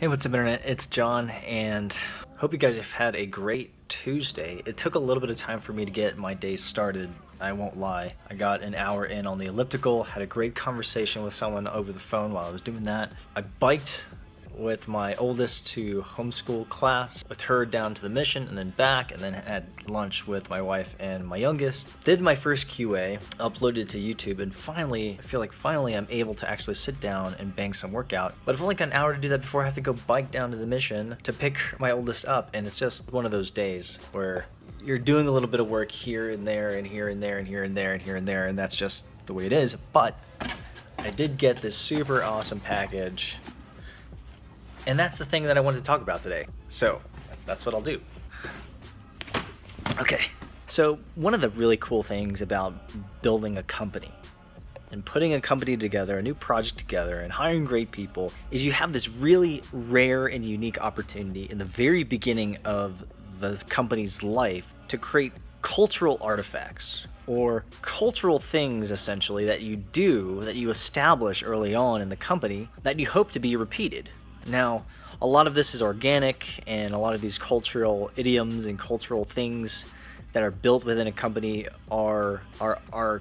Hey, what's up internet? It's John, and hope you guys have had a great Tuesday. It took a little bit of time for me to get my day started, I won't lie. I got an hour in on the elliptical, had a great conversation with someone over the phone while I was doing that. I biked with my oldest to homeschool class, with her down to the mission and then back, and then had lunch with my wife and my youngest. Did my first QA, uploaded to YouTube, and finally, I feel like finally I'm able to actually sit down and bang some workout. But I've only got an hour to do that before I have to go bike down to the mission to pick my oldest up, and it's just one of those days where you're doing a little bit of work here and there and here and there and here and there and here and there, and that's just the way it is. But I did get this super awesome package, and that's the thing that I wanted to talk about today. So that's what I'll do. Okay, so one of the really cool things about building a company and putting a company together, a new project together, and hiring great people is you have this really rare and unique opportunity in the very beginning of the company's life to create cultural artifacts or cultural things, essentially, that you do, that you establish early on in the company that you hope to be repeated. Now, a lot of this is organic, and a lot of these cultural idioms and cultural things that are built within a company are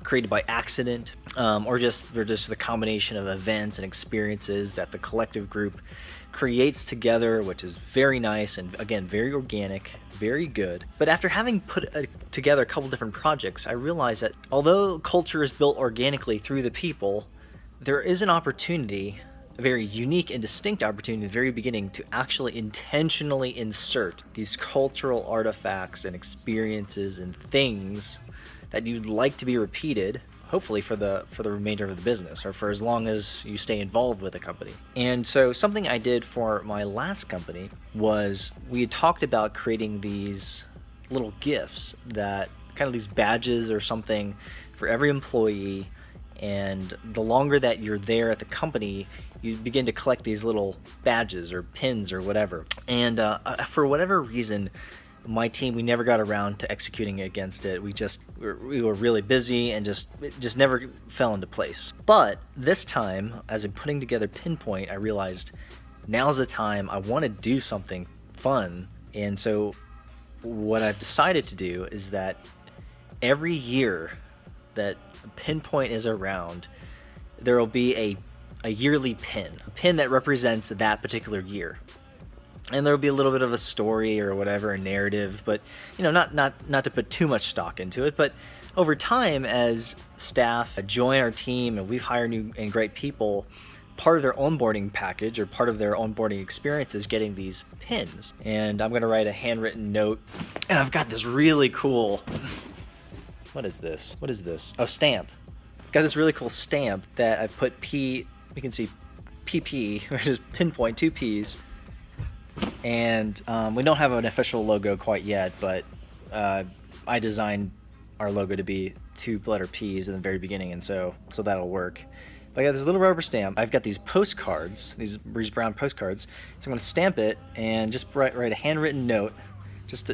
created by accident, or they're just the combination of events and experiences that the collective group creates together, which is very nice and, again, very organic, very good. But after having put together a couple different projects, I realized that although culture is built organically through the people, there is an opportunity, a very unique and distinct opportunity at the very beginning, to actually intentionally insert these cultural artifacts and experiences and things that you'd like to be repeated, hopefully for the remainder of the business, or for as long as you stay involved with the company. And so something I did for my last company was we had talked about creating these little gifts, that kind of these badges or something for every employee. And the longer that you're there at the company, you begin to collect these little badges or pins or whatever. And for whatever reason, my team, we never got around to executing against it. We were really busy, and it just never fell into place. But this time, as I'm putting together Pinpoint, I realized now's the time. I want to do something fun. And so what I've decided to do is that every year that Pinpoint is around, there will be a yearly pin, a pin that represents that particular year. And there'll be a little bit of a story or whatever, a narrative, but you know, not to put too much stock into it. But over time, as staff join our team and we've hired new and great people, part of their onboarding package or part of their onboarding experience is getting these pins. And I'm gonna write a handwritten note, and I've got this really cool, what is this? What is this? Oh, stamp. Got this really cool stamp that I put you can see PP, which is Pinpoint, 2 P's. And we don't have an official logo quite yet, but I designed our logo to be 2 letter P's in the very beginning, and so that'll work. But I got this little rubber stamp. I've got these postcards, these brown postcards, so I'm going to stamp it and just write a handwritten note, just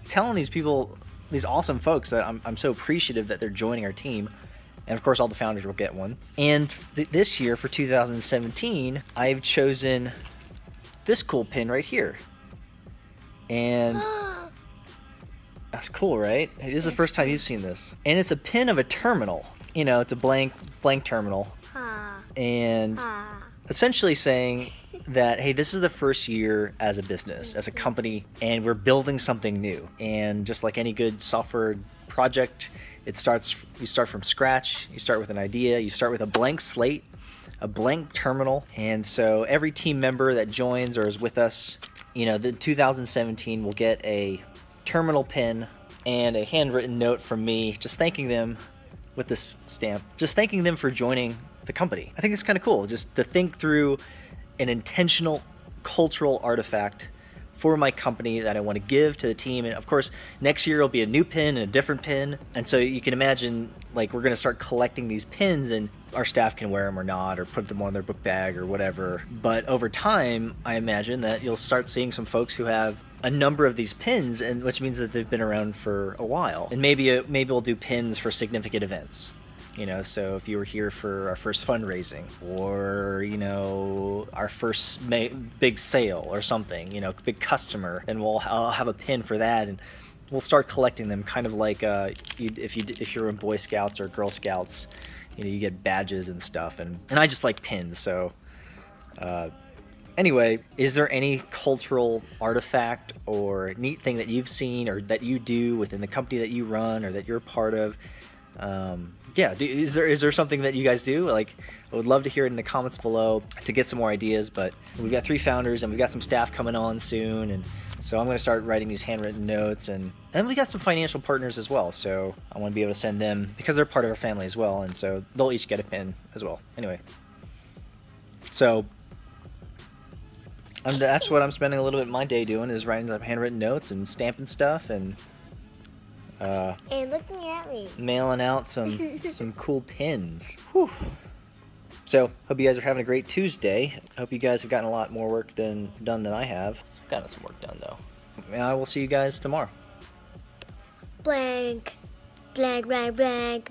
telling these people, these awesome folks, that I'm so appreciative that they're joining our team. And of course, all the founders will get one. And this year, for 2017, I've chosen this cool pin right here. And that's cool, right? It is the first time you've seen this. And it's a pin of a terminal. You know, it's a blank terminal. And essentially saying that, hey, this is the first year as a business, as a company, and we're building something new. And just like any good software project, you start from scratch. You start with an idea. You start with a blank slate, a blank terminal. And so every team member that joins or is with us, you know, the 2017 will get a terminal pin and a handwritten note from me, just thanking them with this stamp, just thanking them for joining the company. I think it's kind of cool just to think through an intentional cultural artifact for my company that I want to give to the team. And of course, next year it'll be a new pin and a different pin. And so you can imagine, like, we're going to start collecting these pins, and our staff can wear them or not, or put them on their book bag or whatever. But over time, I imagine that you'll start seeing some folks who have a number of these pins, and which means that they've been around for a while. And maybe we'll do pins for significant events. You know, so if you were here for our first fundraising, or, you know, our first big sale or something, you know, big customer, then I'll have a pin for that, and we'll start collecting them, kind of like if you're in Boy Scouts or Girl Scouts, you know, you get badges and stuff, and I just like pins. So anyway, is there any cultural artifact or neat thing that you've seen or that you do within the company that you run or that you're part of? Yeah, is there something that you guys do? Like, I would love to hear it in the comments below to get some more ideas. But we've got 3 founders and we've got some staff coming on soon, and so I'm going to start writing these handwritten notes, and we got some financial partners as well. So I want to be able to send them, because they're part of our family as well, and so they'll each get a pin as well. Anyway, so that's what I'm spending a little bit of my day doing, is writing some handwritten notes and stamping stuff and looking at me, mailing out some cool pins. Whew. So hope you guys are having a great Tuesday. Hope you guys have gotten a lot more work done than I have. I've gotten some work done though. And I will see you guys tomorrow. Blank, blank, blank, blank.